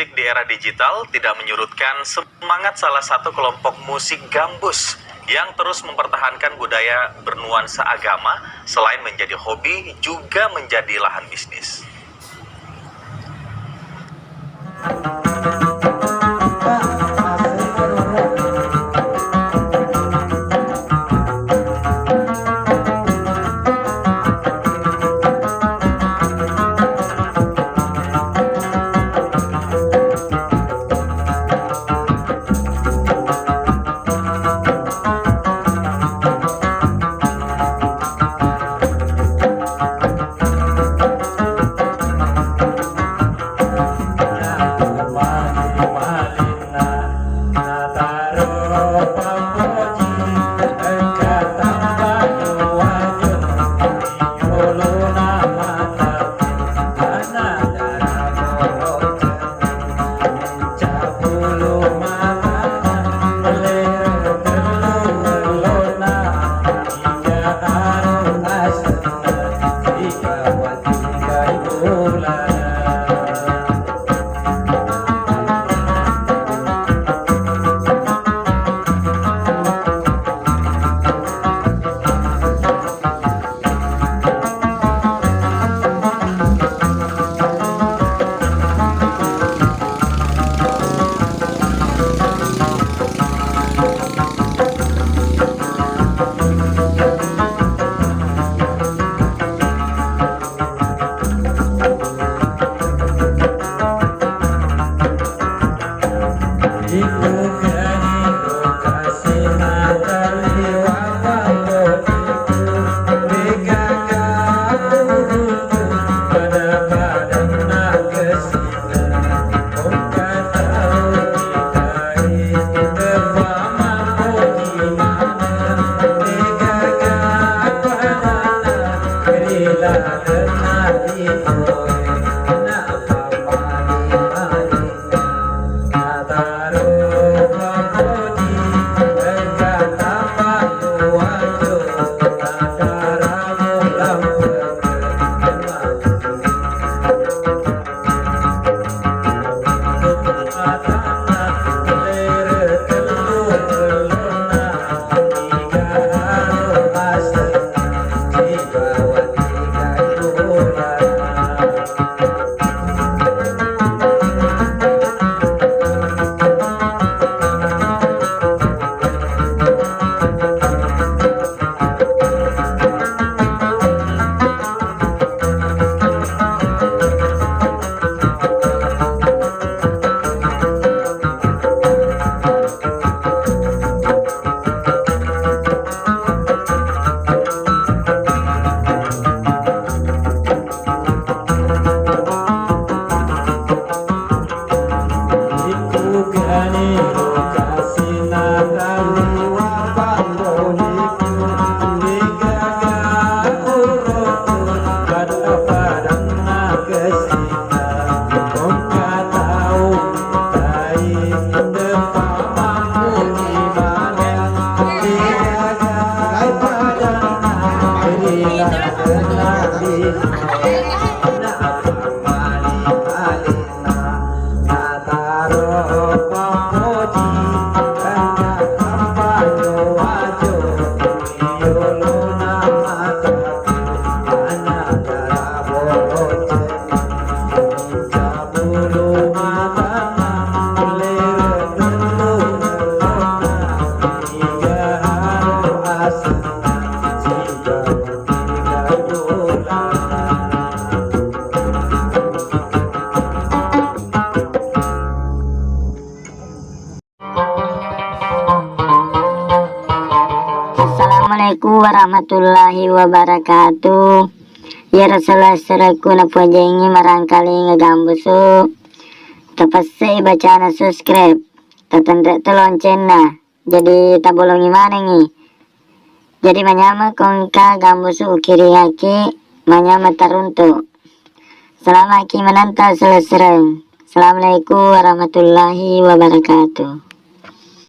musik di era digital tidak menyurutkan semangat salah satu kelompok musik gambus yang terus mempertahankan budaya bernuansa agama. Selain menjadi hobi, juga menjadi lahan bisnis. Assalamualaikum warahmatullahi wabarakatuh. Ya Rasulullah na pujengi marangkali ngagambusu. Tapasay baca na subscribe. Tatanda to lonceng na. Jadi tabulong imanengi. Jadi manyama kong ka gambusu ukiri haki manyama tarunto. Selama ki menanta selesai. Assalamualaikum warahmatullahi wabarakatuh.